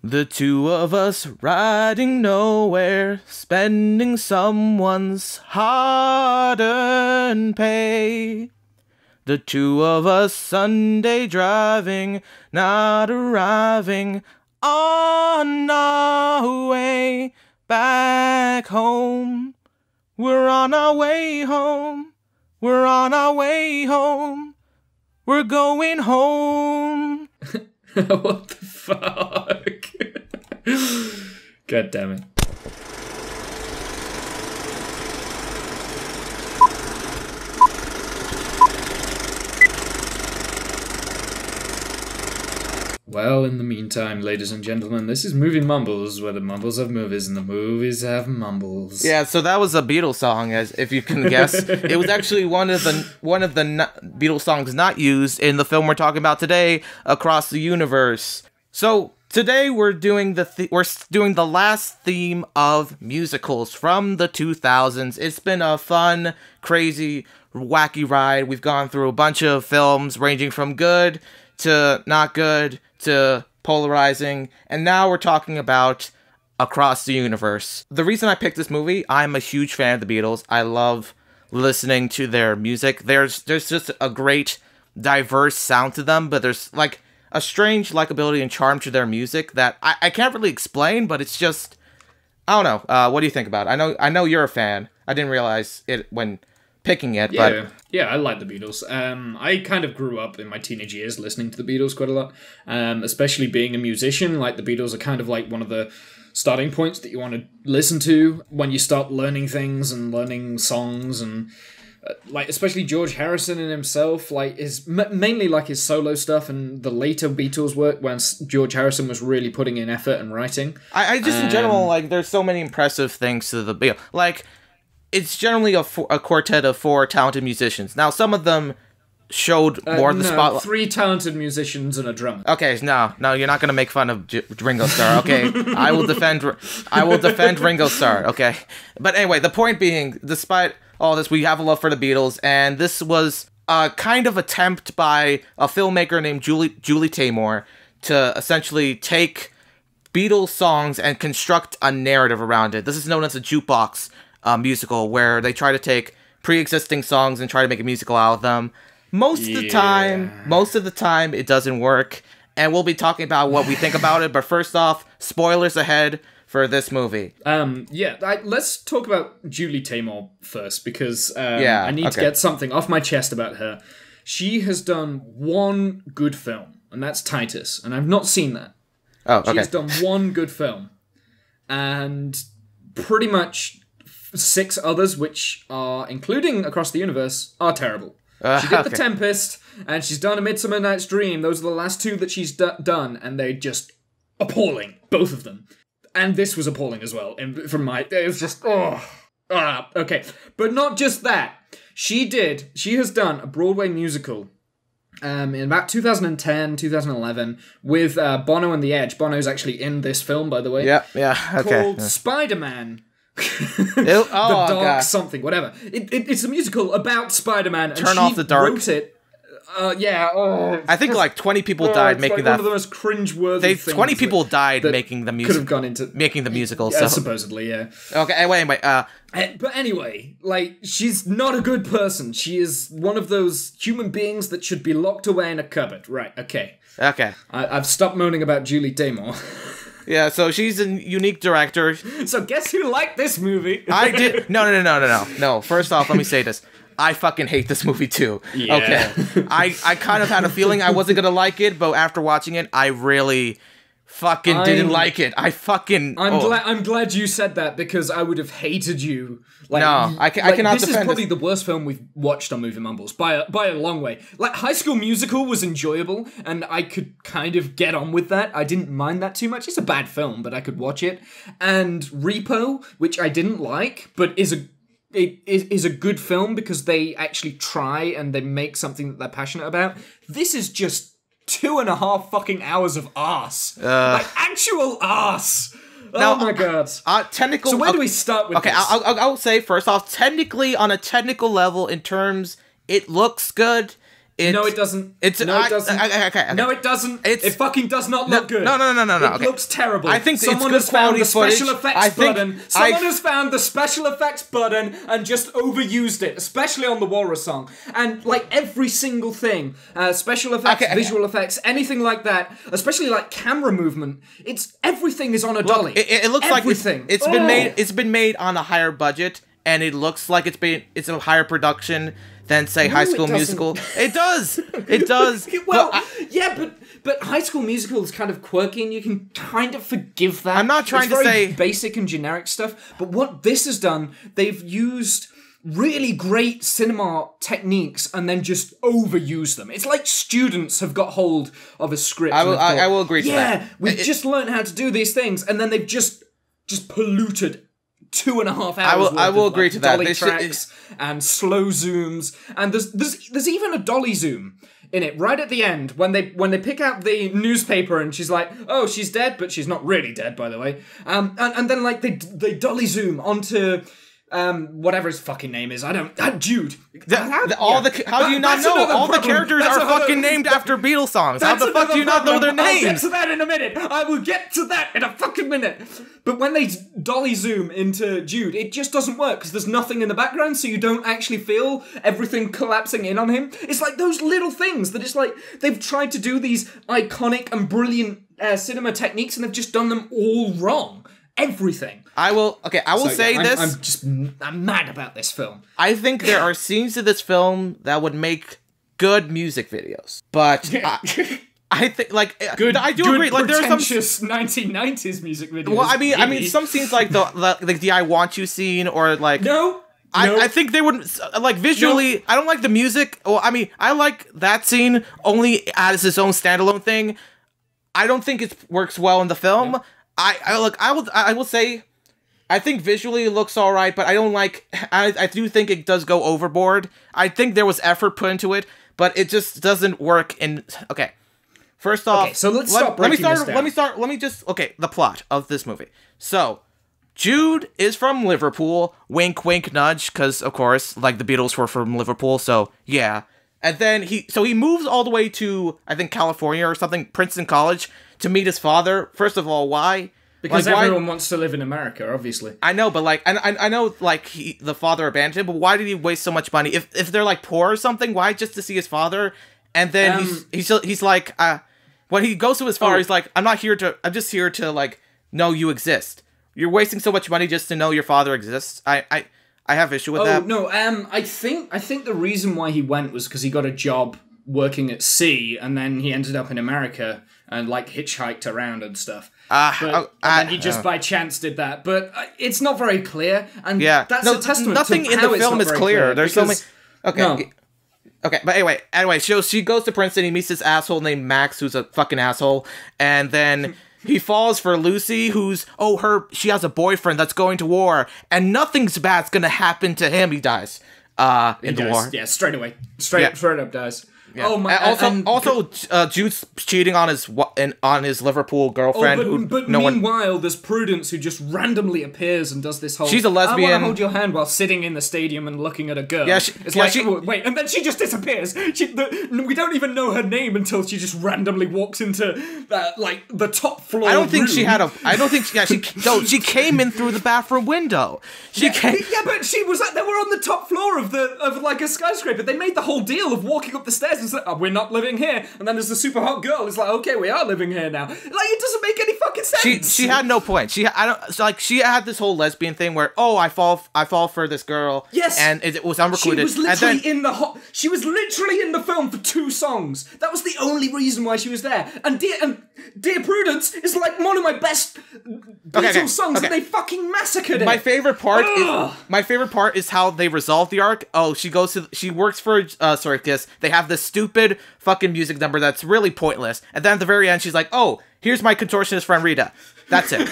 The two of us riding nowhere, spending someone's hard-earned pay. The two of us Sunday driving, not arriving on our way back home. We're on our way home. We're on our way home. We're going home. What the fuck? God damn it. Well, in the meantime, ladies and gentlemen, this is Movie Mumbles, where the mumbles have movies and the movies have mumbles. Yeah, so that was a Beatles song, as if you can guess. It was actually one of the Beatles songs not used in the film we're talking about today, Across the Universe. So today we're doing the last theme of musicals from the 2000s. It's been a fun, crazy, wacky ride. We've gone through a bunch of films ranging from good to not good to polarizing, and now we're talking about Across the Universe. The reason I picked this movie, I'm a huge fan of the Beatles. I love listening to their music. There's just a great, diverse sound to them, but there's like a strange likability and charm to their music that I can't really explain, but it's just, I don't know. What do you think about it? I know you're a fan. I didn't realize it when picking it, but yeah, I like the Beatles. I kind of grew up in my teenage years listening to the Beatles quite a lot, especially being a musician. Like, the Beatles are kind of like one of the starting points that you want to listen to when you start learning things and learning songs, and like especially George Harrison and himself, like is mainly like his solo stuff and the later Beatles work when George Harrison was really putting in effort and writing. I just in general, like, there's so many impressive things to the Beatles. Like, it's generally a quartet of 4 talented musicians. Now, some of them showed more of the spotlight. 3 talented musicians and a drummer. Okay, no, you're not gonna make fun of Ringo Starr. Okay, I will defend Ringo Starr. Okay, but anyway, the point being, despite all this, we have a love for the Beatles, and this was a kind of attempt by a filmmaker named Julie Taymor to essentially take Beatles songs and construct a narrative around it. This is known as a Jukebox musical, where they try to take pre-existing songs and try to make a musical out of them. Most of the time, it doesn't work, and we'll be talking about what we think about it. But first off, spoilers ahead for this movie. Let's talk about Julie Taymor first, because I need to get something off my chest about her. She has done one good film, and that's Titus, and I've not seen that. Oh, okay. She has done one good film, and pretty much 6 others, which are, including Across the Universe, are terrible. She did The Tempest, and she's done A Midsummer Night's Dream. Those are the last 2 that she's done, and they're just appalling, both of them. And this was appalling as well. And it was just, okay. But not just that. She has done a Broadway musical in about 2010, 2011, with Bono and the Edge. Bono's actually in this film, by the way. Yeah, okay. Called Spider-Man. The Dark something, whatever. It's a musical about Spider-Man. Turn off the dark. Wrote it. I think like 20 people died making that. One of the most cringe-worthy things. 20 people died making the music. Could have gone into making the musical. Yeah, so supposedly, yeah. Okay. Anyway, but anyway, like, she's not a good person. She is one of those human beings that should be locked away in a cupboard. Right? Okay. I've stopped moaning about Julie Taymor. Yeah, so she's a unique director. So guess who liked this movie? I did. No. First off, let me say this. I fucking hate this movie too. Yeah. Okay. I kind of had a feeling I wasn't gonna like it, but after watching it, I really fucking didn't like it. I'm glad you said that, because I would have hated you. Like, no, I cannot this defend is probably the worst film we've watched on Movie Mumbles by a long way. Like, High School Musical was enjoyable, and I could kind of get on with that. I didn't mind that too much. It's a bad film, but I could watch it. And Repo, which I didn't like, but is a good film because they actually try and they make something that they're passionate about. This is just 2.5 fucking hours of arse. Like, actual arse. Now, oh my god. So where do we start with this? I'll say first off, technically, on a technical level, in terms, it looks good. No, it doesn't. It doesn't. Okay. No, it doesn't. It fucking does not look good. No. It looks terrible. I think someone it's good has found the quality special footage. effects button. Someone has found the special effects button and just overused it, especially on the Walrus song. And like every single thing, special effects, visual effects, anything like that, especially like camera movement. Everything is on a dolly. It looks everything. like it's been made on a higher budget, and it looks like it's a higher production than, say, High School Musical. It does. It does. Well, but High School Musical is kind of quirky, and you can kind of forgive that. I'm not trying to say basic and generic stuff, but what this has done, they've used really great cinema techniques and then just overuse them. It's like students have got hold of a script. I will agree to that. Yeah, we've just learned how to do these things, and then they've just polluted 2.5 hours. I will agree to that. Dolly tracks and slow zooms, and there's even a dolly zoom in it right at the end when they pick out the newspaper and she's like, oh, she's dead, but she's not really dead, by the way. And then like they dolly zoom onto whatever his fucking name is. I don't. Jude. How do you not know? All the characters are fucking named after Beatles songs. How the fuck do you not know their names? I'll get to that in a minute. I will get to that in a fucking minute. But when they dolly zoom into Jude, it just doesn't work because there's nothing in the background, so you don't actually feel everything collapsing in on him. It's like those little things that it's like they've tried to do these iconic and brilliant cinema techniques, and they've just done them all wrong. Everything. I will say this. I'm mad about this film. I think there are scenes of this film that would make good music videos, but I think I do agree. Like there are some 1990s music videos. Well, I mean, some scenes like the "I Want You" scene, or like I think they would like visually. I don't like the music. Well, I mean, I like that scene only as its own standalone thing. I don't think it works well in the film. No. I will say, I think visually it looks all right, but I don't like. I do think it does go overboard. I think there was effort put into it, but it just doesn't work. Okay, first off, so let's stop breaking this down. Let me just the plot of this movie. So, Jude is from Liverpool. Wink, wink, nudge, because of course, like the Beatles were from Liverpool. So yeah, and then he moves all the way to I think California or something, Princeton College, to meet his father. First of all, why? Because everyone wants to live in America, obviously. I know, but like, I know, like the father abandoned him. But why did he waste so much money? If they're like poor or something, why just to see his father? And then he's like, when he goes to his father, he's like, I'm just here to like know you exist. You're wasting so much money just to know your father exists. I have issue with that. Oh no, I think the reason why he went was because he got a job working at sea, and then he ended up in America and like hitchhiked around and stuff. And he just by chance did that, but it's not very clear, and that's a testament. Nothing to in how the film is clear. There's so many. Okay. No. Okay, but anyway, she goes to Princeton. He meets this asshole named Max, who's a fucking asshole, and then he falls for Lucy, who's she has a boyfriend that's going to war, and nothing's bad's gonna happen to him. He dies in the war. Yeah, straight away, straight up dies. Yeah. Oh my! Also, Jude's cheating on his Liverpool girlfriend. Meanwhile, there's Prudence who just randomly appears and does this whole. She's a lesbian. I want to hold your hand while sitting in the stadium and looking at a girl. Yeah, wait, and then she just disappears. We don't even know her name until she just randomly walks into the top floor. I don't think she had a. I don't think she came in through the bathroom window. She came. Yeah, but she was. They were on the top floor of like a skyscraper. They made the whole deal of walking up the stairs. It's like, we're not living here, and then there's the super hot girl. It's like, okay, we are living here now. Like, it doesn't make any fucking sense. She had no point. She had this whole lesbian thing where I fall for this girl. Yes, and it was unrecruited. She was literally She was literally in the film for 2 songs. That was the only reason why she was there. And Dear Prudence is like one of my best Beatles songs, and they fucking massacred it. My favorite part is how they resolve the arc. She works for Circus. They have this stupid fucking music number that's really pointless, and then at the very end she's like, here's my contortionist friend Rita. That's it.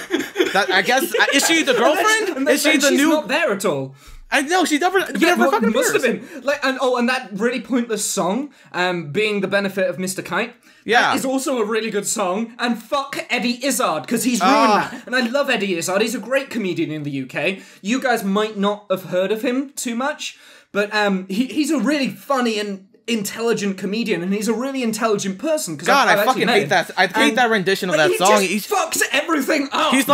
I guess is she the girlfriend? Is she the she's new? Not there at all. I know she never fucking must have been and that really pointless song, being the benefit of Mr. Kite. Yeah, that is also a really good song, and fuck Eddie Izzard, because he's ruined that. And I love Eddie Izzard, he's a great comedian in the UK. You guys might not have heard of him too much, but he's a really funny and intelligent comedian, and he's a really intelligent person. God, I fucking hate that. I hate that rendition of that song. He just fucks everything up. He's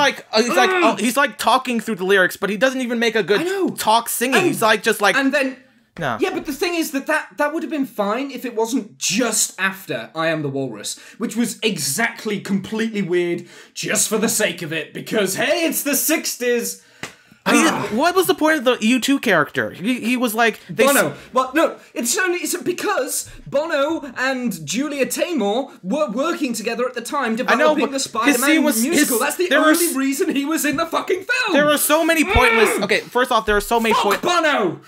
like talking through the lyrics, but he doesn't even make a good talk singing. He's like just like. And then. No. Yeah, but the thing is that would have been fine if it wasn't just after I Am the Walrus, which was completely weird, just for the sake of it, because hey, it's the 60s. What was the point of the U2 character? He was like Bono. Well, no, it's because Bono and Julie Taymor were working together at the time developing the Spider-Man musical. That's the only reason he was in the fucking film. There were so many pointless. Okay, first off, there are so many Bono.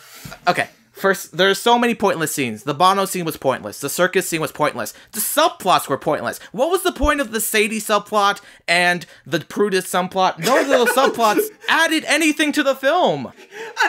Okay. First, there's so many pointless scenes. The Bono scene was pointless. The circus scene was pointless. The subplots were pointless. What was the point of the Sadie subplot and the Prudence subplot? None of those subplots added anything to the film.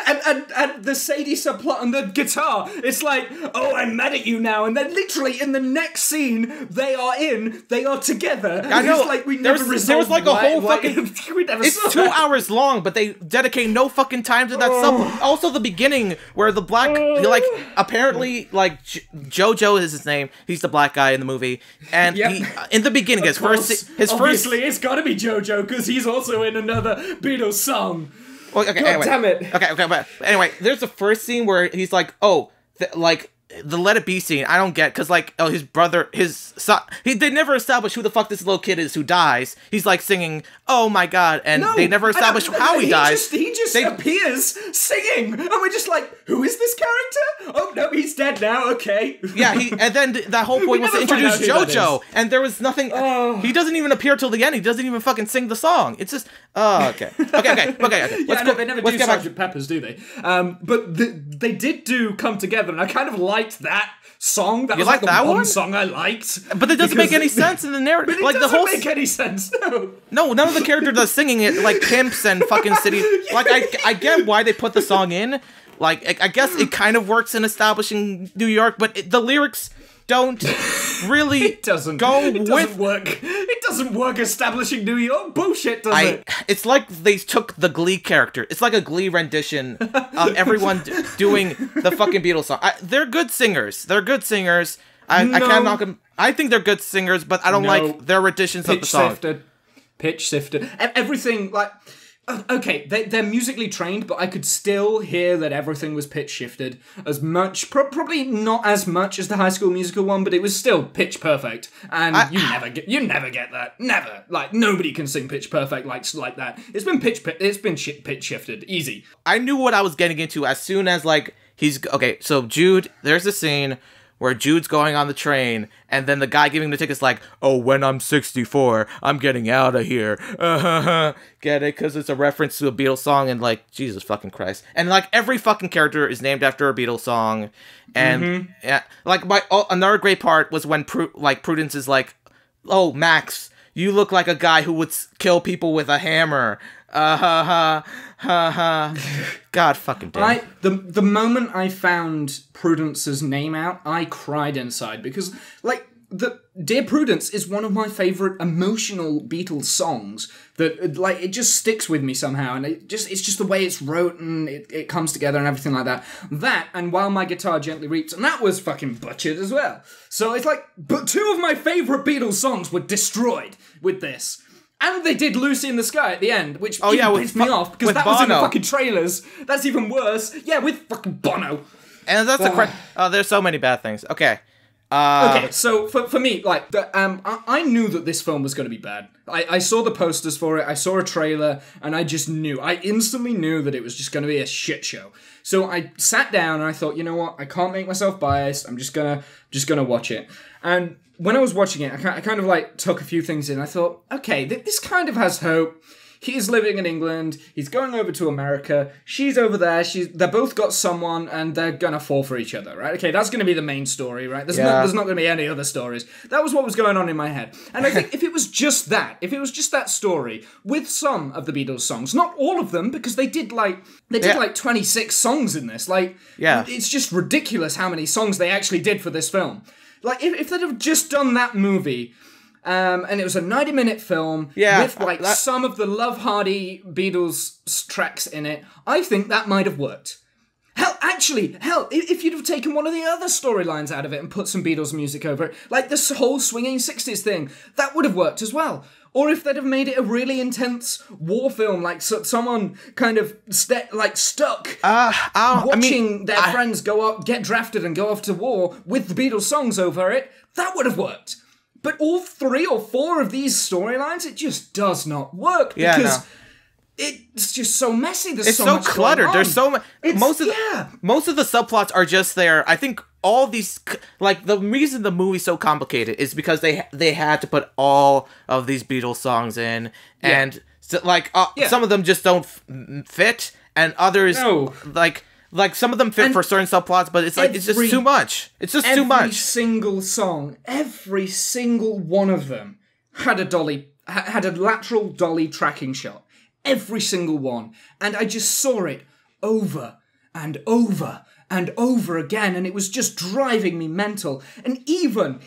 And the Sadie subplot and the guitar, it's like, oh, I'm mad at you now. And then literally in the next scene they are together. I know. It's like we never resolved. There was like a whole fucking... It's 2 hours long, but they dedicate no fucking time to that subplot. Also, the beginning where the black... Like, apparently, like, Jojo is his name. He's the black guy in the movie. And he, in the beginning, Obviously, it's gotta be Jojo, because he's also in another Beatles song. Well, okay, God damn it. Okay, but anyway, there's the first scene where he's like, the Let It Be scene, I don't get, because, like, his brother, his son, they never establish who the fuck this little kid is who dies. He's, like, singing, oh my god, and they never establish how he dies. He just appears singing, and we're just like, who is this character? Oh, no, he's dead now, okay. Yeah, and then that whole point was to introduce JoJo, and there was nothing, he doesn't even appear till the end, he doesn't even fucking sing the song. It's just, okay. They never do Sgt. Pepper's, do they? But they did come together, and I kind of liked that song. That was like the one song I liked. But it doesn't make any sense in the narrative. But it doesn't make any sense, No, none of the characters are singing it, like pimps and fucking city. Like, I get why they put the song in. Like, I guess it kind of works in establishing New York, but the lyrics don't really it doesn't work. It doesn't work establishing New York. Bullshit, does it? It's like they took the Glee character. It's like a Glee rendition of everyone doing the fucking Beatles song. They're good singers. I can't knock them. I think they're good singers, but I don't like their renditions of the song. Pitch sifted. Everything, like... Okay, they're musically trained, but I could still hear that everything was pitch shifted as much, probably not as much as the High School Musical one, but it was still pitch perfect. And you never get that, never. Like nobody can sing pitch perfect like that. It's been pitch shifted, easy. I knew what I was getting into as soon as like so Jude, there's a scene where Jude's going on the train, and then the guy giving the ticket's like, oh, when I'm 64, I'm getting out of here. Get it? Because it's a reference to a Beatles song, and like, Jesus fucking Christ. And like, every fucking character is named after a Beatles song. And yeah, like, another great part was when Prudence is like, oh, Max, you look like a guy who would kill people with a hammer. God fucking damn. The moment I found Prudence's name out, I cried inside because, like, Dear Prudence is one of my favourite emotional Beatles songs that, like, it just sticks with me somehow, and it's just the way it's wrote and it comes together and everything like that. That, and While My Guitar Gently Weeps, and that was fucking butchered as well. So it's like, but two of my favourite Beatles songs were destroyed with this. And they did Lucy in the Sky at the end, which pissed me off, because that was in the fucking trailers. That's even worse. Yeah, with fucking Bono. And that's there's so many bad things. Okay. Okay, so for me, like, I knew that this film was going to be bad. I saw the posters for it, I saw a trailer, and I just knew. I instantly knew that it was just going to be a shit show. So I sat down and I thought, you know what, I can't make myself biased, I'm just gonna watch it. And when I was watching it, I kind of like took a few things in. I thought, okay, this kind of has hope. He's living in England. He's going over to America. She's over there. They're both got someone, and they're gonna fall for each other, right? Okay, that's gonna be the main story, right? There's not gonna be any other stories. That was what was going on in my head. And I think if it was just that story with some of the Beatles songs, not all of them, because they did like 26 songs in this. Like, it's just ridiculous how many songs they actually did for this film. Like, if they'd have just done that movie, and it was a 90-minute film with, like, some of the Love Hardy Beatles tracks in it, I think that might have worked. Hell, if you'd have taken one of the other storylines out of it and put some Beatles music over it, like this whole swinging 60s thing, that would have worked as well. Or if they'd have made it a really intense war film, like someone kind of stuck watching their friends get drafted and go off to war with the Beatles songs over it, that would have worked. But all 3 or 4 of these storylines, it just does not work because it's just so messy. There's so much cluttered. There's so much. Most of the subplots are just there. I think all these, like, the reason the movie's so complicated is because they had to put all of these Beatles songs in, and so, some of them just don't fit, and others like some of them fit for certain subplots, but it's like it's just too much. It's just too much. Every single one of them had a lateral dolly tracking shot. Every single one. And I just saw it over and over and over again, and it was just driving me mental. And even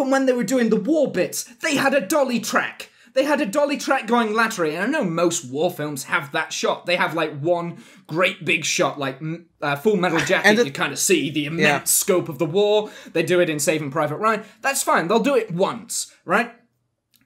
when they were doing the war bits, they had a dolly track. They had a dolly track going laterally, and I know most war films have that shot. They have, like, one great big shot, like Full Metal Jacket, you kind of see the immense scope of the war. They do it in Saving Private Ryan. That's fine, they'll do it once, right?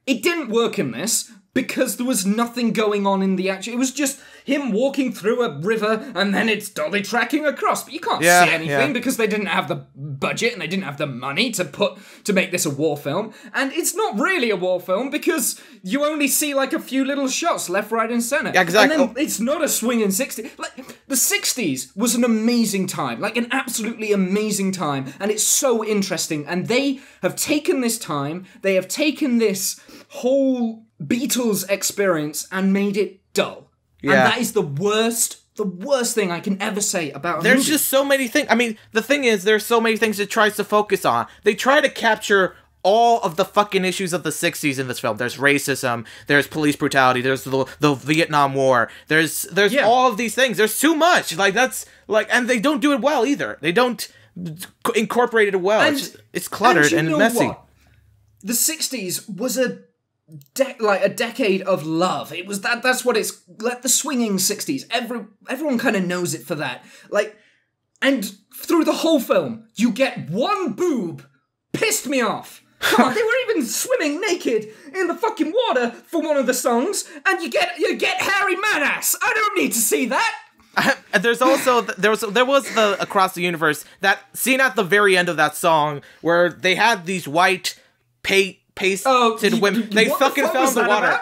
It didn't work in this, because there was nothing going on in the action. It was just him walking through a river, and then it's dolly tracking across. But you can't see anything because they didn't have the budget and they didn't have the money to make this a war film. And it's not really a war film because you only see like a few little shots left, right, and center. Yeah, exactly. And then it's not a swinging 60s. Like, the 60s was an amazing time, like an absolutely amazing time, and it's so interesting. And they have taken this time, they have taken this whole Beatles experience and made it dull. Yeah. And that is the worst thing I can ever say about a movie. There's just so many things. I mean, the thing is, there's so many things it tries to focus on. They try to capture all of the fucking issues of the 60s in this film. There's racism, there's police brutality, there's the Vietnam War, there's all of these things. There's too much. Like, that's, like, and they don't do it well either. They don't incorporate it well. It's cluttered and messy. What? The 60s was a decade of love. It was that's what it's like, the swinging 60s. Everyone kind of knows it for that. Like, and through the whole film, you get one boob. Pissed me off. Come on, they were even swimming naked in the fucking water for one of the songs, and you get hairy man ass. I don't need to see that. There's also there was the Across the Universe, that scene at the very end of that song where they had these white pasted women. They fucking fell in the water. About?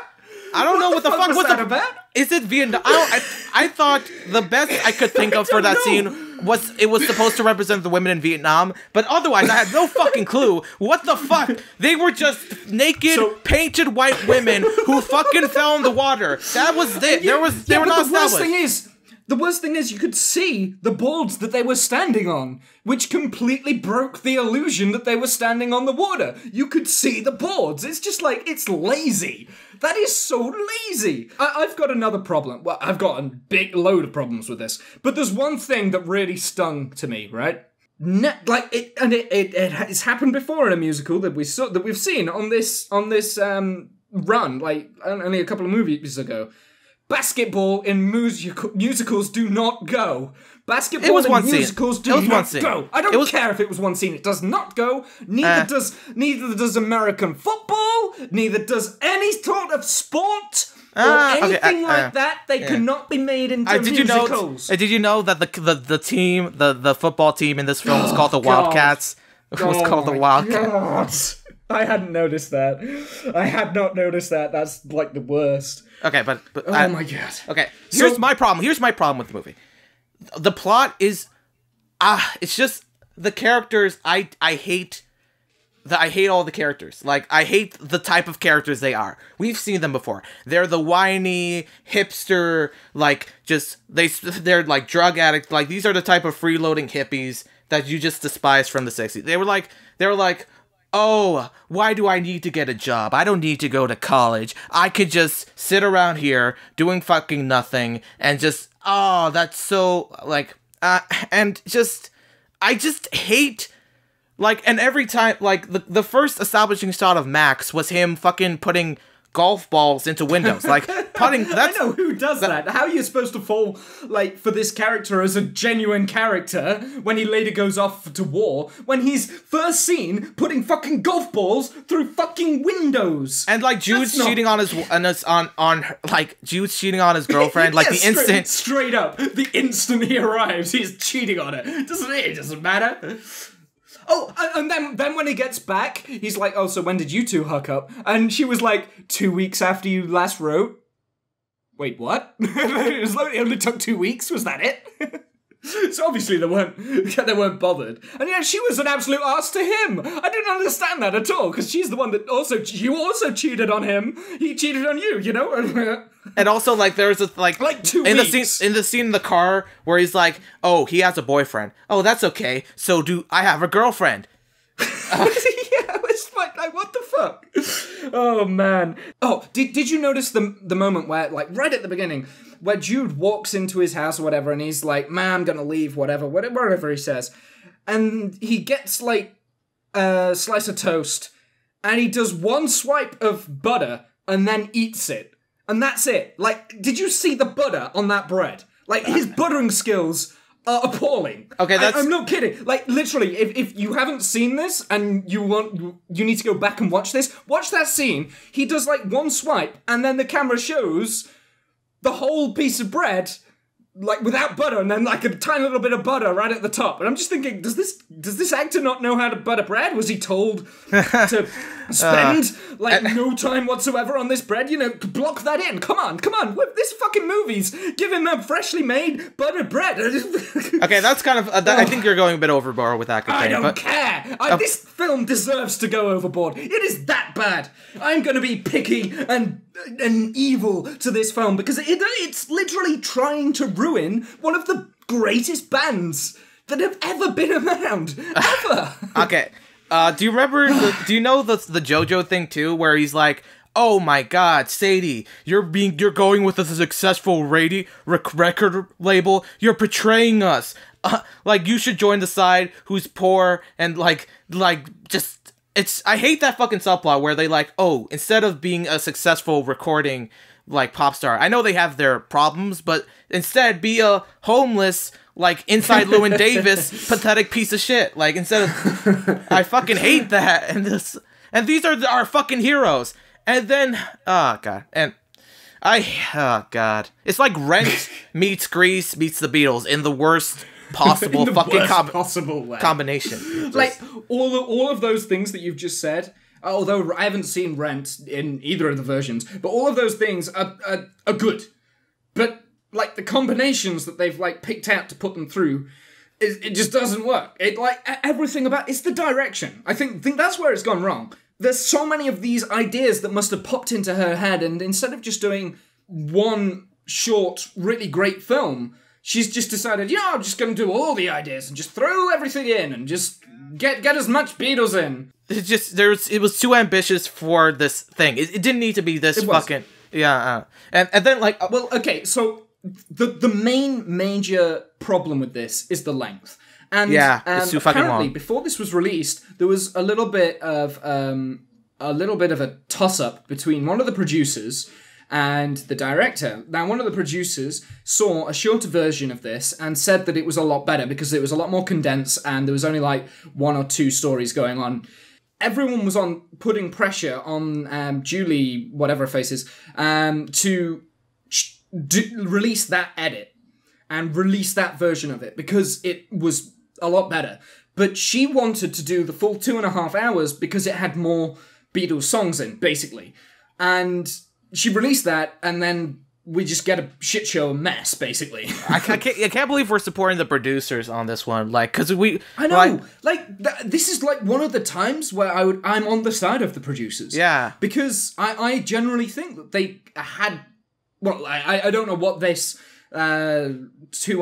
I don't know what the fuck was that about. Is it Vietnam? I thought the best I could think of for that scene was it was supposed to represent the women in Vietnam, but otherwise I had no fucking clue. What the fuck? They were just naked, painted white women who fucking fell in the water. That was it. They were not established. The worst thing is you could see the boards that they were standing on, which completely broke the illusion that they were standing on the water. You could see the boards. It's just like, it's lazy. That is so lazy. I've got another problem. Well, I've got a big load of problems with this. But there's one thing that really stung to me, right? It's happened before in a musical that we've seen on this run, like only a couple of movies ago. Basketball in musicals do not go. Basketball in musicals do not go. I don't care if it was one scene. It does not go. Neither does American football. Neither does any sort of sport or anything like that. They cannot be made into musicals. Did you know that the football team in this film was called the Wildcats? It was called the Wildcats. I hadn't noticed that. I had not noticed that. That's like the worst. Okay, but oh my god. Okay, here's my problem. Here's my problem with the movie. The plot is, it's just the characters. I hate all the characters. Like, I hate the type of characters they are. We've seen them before. They're the whiny hipster, like, they're like drug addicts. Like, these are the type of freeloading hippies that you just despise from the 60s. They were like, oh, why do I need to get a job? I don't need to go to college. I could just sit around here doing fucking nothing and just, that's so, like, and just, I just hate, like, and every time, like, the first establishing shot of Max was him fucking putting golf balls into windows. Like, putting... I know, who does that? How are you supposed to fall, like, for this character as a genuine character when he later goes off to war, when he's first seen putting fucking golf balls through fucking windows? And, like, Jude's cheating on his... Jude's cheating on his girlfriend, like, the instant... Straight up, the instant he arrives, he's cheating on her. It doesn't matter. Oh, and then when he gets back, he's like, oh, so when did you two hook up? And she was like, 2 weeks after you last wrote. Wait, what? It only took 2 weeks? Was that it? So obviously they weren't bothered. And yeah, she was an absolute arse to him. I didn't understand that at all, because she's the one that you also cheated on him. He cheated on you, you know? And also, like, there's a, like 2 weeks. In the scene in the car where he's like, oh, he has a boyfriend. Oh, that's okay. So do I have a girlfriend? Yeah, it's like, what the fuck? Oh, man. Oh, did you notice the moment where, like, right at the beginning, where Jude walks into his house or whatever, and he's like, man, I'm gonna leave, whatever he says. And he gets, like, a slice of toast, and he does one swipe of butter, and then eats it. And that's it. Like, did you see the butter on that bread? Like, his buttering skills are appalling. Okay, I'm not kidding. Like, literally, if you haven't seen this, and you need to go back and watch this, watch that scene. He does, like, one swipe, and then the camera shows the whole piece of bread, like, without butter, and then, like, a tiny little bit of butter right at the top. And I'm just thinking, does this actor not know how to butter bread? Was he told to spend, no time whatsoever on this bread? You know, block that in. Come on. This fucking movie's giving them freshly made buttered bread. Okay, that's kind of... I think you're going a bit overboard with that. I don't care. This film deserves to go overboard. It is that bad. I'm going to be picky and evil to this film because it's literally trying to ruin one of the greatest bands that have ever been around. Ever. Okay. Do you remember... do you know the JoJo thing, too? Where he's like... Oh my god, Sadie, you're going with a successful record label. You're betraying us. Like, you should join the side who's poor and, just... I hate that fucking subplot where they, instead of being a successful recording, pop star, I know they have their problems, but instead be a homeless, inside Llewyn Davis, pathetic piece of shit. Instead of... I fucking hate that. And these are our fucking heroes. And then, oh god, it's like Rent meets Grease meets the Beatles in the worst possible possible way. Combination. Like all of those things that you've just said. Although I haven't seen Rent in either of the versions, but all of those things are good. But the combinations that they've picked out to put them through, it just doesn't work. Everything about it's the direction. I think that's where it's gone wrong. There's so many of these ideas that must have popped into her head, and instead of just doing one short, really great film, she's just decided, I'm just going to do all the ideas and just throw everything in and just get as much Beatles in. It was too ambitious for this thing. It didn't need to be this fucking... Yeah, and then, well, okay, so the main major problem with this is the length. And it's too fucking apparently, long. before this was released, there was a little bit of a toss-up between one of the producers and the director. Now, one of the producers saw a shorter version of this and said that it was a lot better because it was a lot more condensed and there was only one or two stories going on. Everyone was putting pressure on Julie, whatever her face is, to release that edit and release that version of it because it was a lot better. But she wanted to do the full 2.5 hours because it had more Beatles songs in, basically. And she released that, and then we just get a shit show mess, basically. I can't believe we're supporting the producers on this one, because we... I know, this is one of the times where I'm on the side of the producers. Yeah. Because I generally think that they had... Well, I don't know what this... 2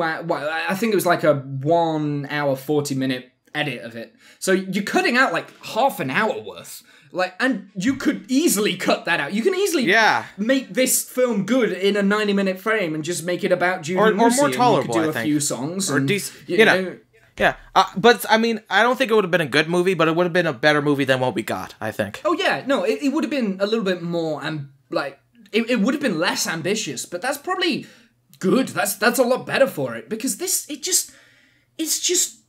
hour... Well, I think it was a 1 hour, 40-minute edit of it. So you're cutting out half an hour worth. And you could easily cut that out. You can easily make this film good in a 90-minute frame and just make it about Judy and Lucy, or more tolerable, you could do a few songs. Or and, you know. Yeah. But, I mean, I don't think it would have been a good movie, but it would have been a better movie than what we got, I think. Oh, yeah. No, it would have been a little bit more like, it would have been less ambitious, but that's probably good. That's a lot better for it, because it's just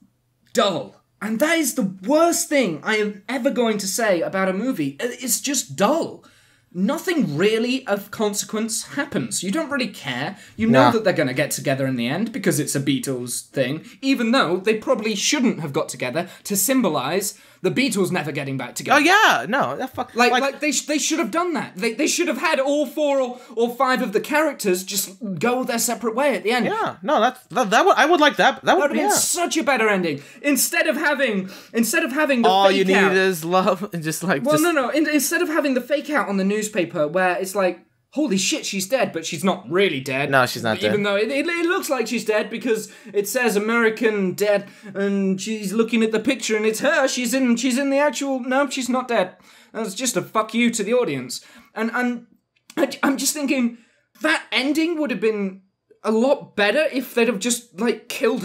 dull. And that is the worst thing I am ever going to say about a movie. It's just dull. Nothing really of consequence happens. You don't really care. You know that they're going to get together in the end because it's a Beatles thing, even though they probably shouldn't have got together to symbolise the Beatles never getting back together. Oh, yeah, no. Like they should have done that. They should have had all 4 or 5 of the characters just go their separate way at the end. Yeah, no, I would like that. That would have been such a better ending. Instead of having the all fake you need out, is love, and just like. Well, no. Instead of having the fake out on the newspaper where it's like, holy shit, she's dead, but she's not really dead. No, she's not dead. Even though it looks like she's dead because it says American dead, and she's looking at the picture and it's her. She's in the actual. No, she's not dead. That's just a fuck you to the audience. And I'm just thinking that ending would have been a lot better if they'd have just like killed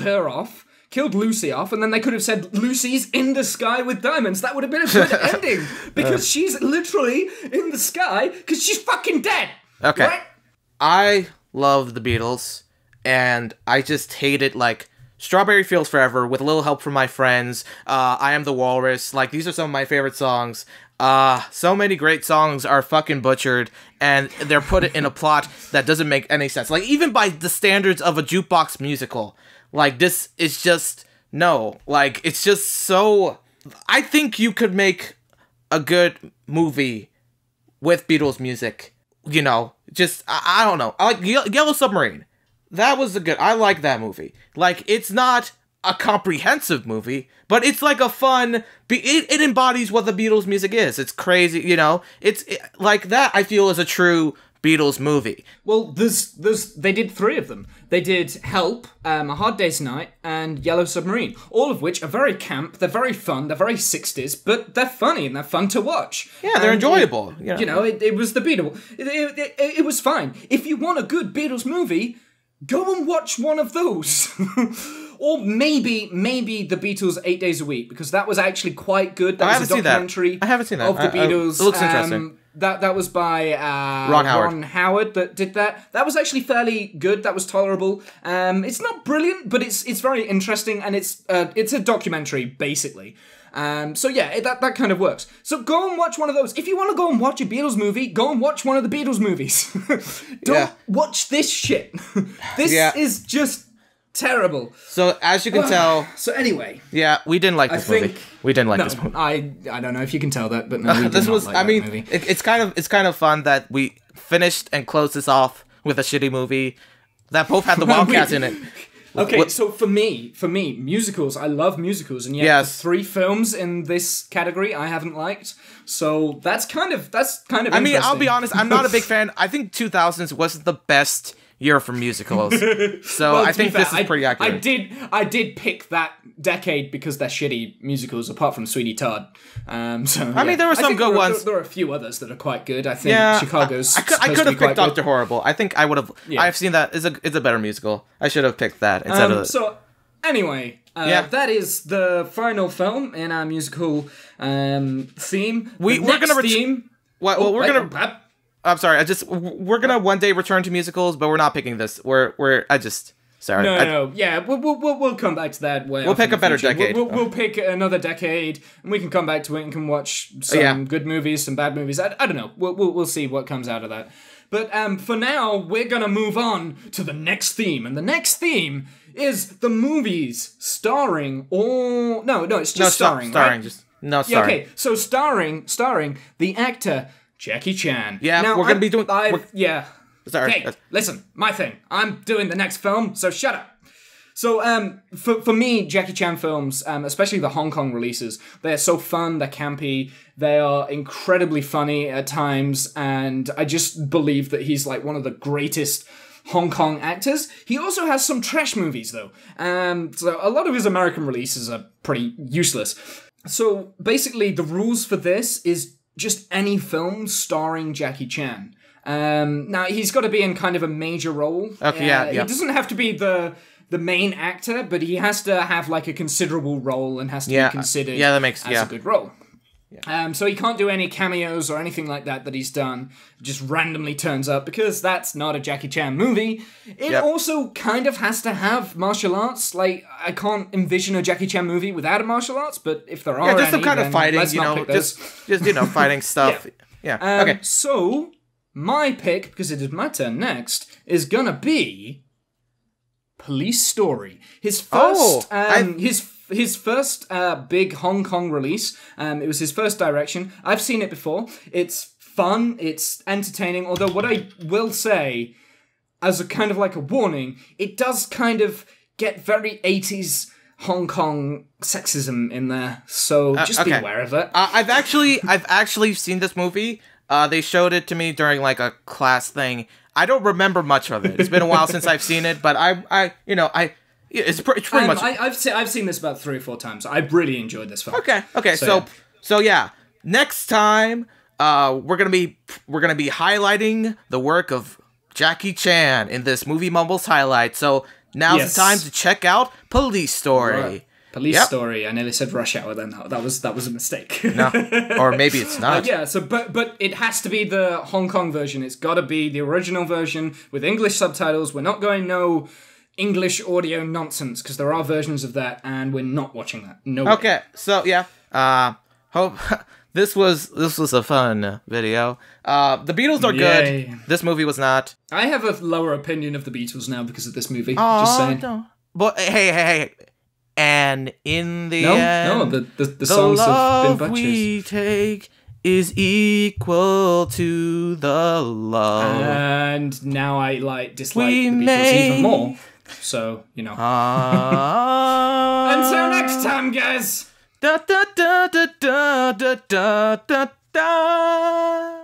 Lucy off, and then they could have said Lucy's in the sky with diamonds. That would have been a good ending, because she's literally in the sky because she's fucking dead. Okay. Right? I love the Beatles, and I just hate it, like, Strawberry Fields Forever, With a Little Help from My Friends, I Am the Walrus, like, these are some of my favorite songs. So many great songs are fucking butchered, and they're put in a plot that doesn't make any sense. Like, even by the standards of a jukebox musical, like, this is just, no. Like, it's just so... I think you could make a good movie with Beatles music. You know, just, I don't know. I like Yellow Submarine. That was I like that movie. Like, it's not a comprehensive movie, but it's like a fun, it embodies what the Beatles music is. It's crazy, you know? It's like that, I feel, is a true Beatles movie. Well, they did 3 of them. They did Help, A Hard Day's Night, and Yellow Submarine. All of which are very camp, they're very fun, they're very 60s, but they're funny and they're fun to watch. Yeah, they're enjoyable. You know, it was the Beatles. It was fine. If you want a good Beatles movie, go and watch one of those. Or maybe the Beatles 8 Days a Week, because that was actually quite good. That was a documentary. I haven't seen that. Of the Beatles. It looks interesting. That was by Ron Howard that did that. That was actually fairly good. That was tolerable. It's not brilliant, but it's very interesting, and it's a documentary basically. So yeah, that kind of works. So go and watch one of those. If you want to go and watch a Beatles movie, go and watch one of the Beatles movies. Don't watch this shit. This is just terrible. So as you can tell. So anyway. Yeah, we didn't like this movie. We didn't like this movie. I don't know if you can tell that, but no, we did not like that movie. It's kind of fun that we finished and closed this off with a shitty movie that both had the Wildcats in it. Okay, so for me, musicals, I love musicals, and yet the 3 films in this category I haven't liked. So that's kind of I mean, I'll be honest, I'm not a big fan. I think 2000s wasn't the best year for musicals. So well, I think this is pretty accurate. I did pick that decade because they're shitty musicals, apart from Sweeney Todd. I mean, there were some good ones. There are a few others that are quite good. I think Chicago's. I could have picked Dr. Horrible. I think I would have. Yeah. I've seen that. It's a better musical. I should have picked that instead of. So anyway, that is the final film in our musical theme. We're gonna we're gonna. I'm sorry. We're gonna one day return to musicals, but we're not picking this. Sorry. No. Yeah, we'll come back to that. We'll pick a better decade. We'll pick another decade, and we can come back to it and can watch some good movies, some bad movies. I don't know. We'll see what comes out of that. But for now, we're gonna move on to the next theme, and the next theme is the movies starring or it's just starring. Starring. Right? Starring. Yeah, okay, so starring the actor Jackie Chan. Yeah, now, we're gonna be doing. Sorry. Hey, listen, my thing. I'm doing the next film, so shut up. So, for me, Jackie Chan films, especially the Hong Kong releases, they're so fun, they're campy, they are incredibly funny at times, and I just believe that he's like one of the greatest Hong Kong actors. He also has some trash movies, though. So a lot of his American releases are pretty useless. So, basically, the rules for this is just any film starring Jackie Chan. Now, he's got to be in kind of a major role. Okay, He doesn't have to be the main actor, but he has to have like a considerable role and has to be considered as a good role. So he can't do any cameos or anything like that he's done. Just randomly turns up because that's not a Jackie Chan movie. It also kind of has to have martial arts. Like, I can't envision a Jackie Chan movie without a martial arts, but if there are just some kind of fighting, just fighting stuff. Okay. So my pick, because it is my turn next, is gonna be Police Story. His first, his first big Hong Kong release. It was his first direction. I've seen it before. It's fun. It's entertaining. Although what I will say, as a kind of like a warning, it does kind of get very 80s Hong Kong sexism in there. So just be aware of it. I've actually seen this movie. They showed it to me during like a class thing. I don't remember much of it. It's been a while since I've seen it, but it's pretty much. I've seen this about 3 or 4 times. I really enjoyed this film. Okay. So yeah. Next time, we're gonna be highlighting the work of Jackie Chan in this movie Mumbles highlight. So now's the time to check out Police Story. Right. Police Story. I nearly said Rush Hour then. That was a mistake. No, or maybe it's not. So but it has to be the Hong Kong version. It's got to be the original version with English subtitles. We're not going no English audio nonsense because there are versions of that, and we're not watching that. No way. Okay, so hope this was a fun video. The Beatles are good. This movie was not. I have a lower opinion of the Beatles now because of this movie. Just saying. No. But hey. And in the end, the songs have been butchers. We take is equal to the love. And now I dislike the Beatles even more. So, Until next time, guys. Da da da da da da da da.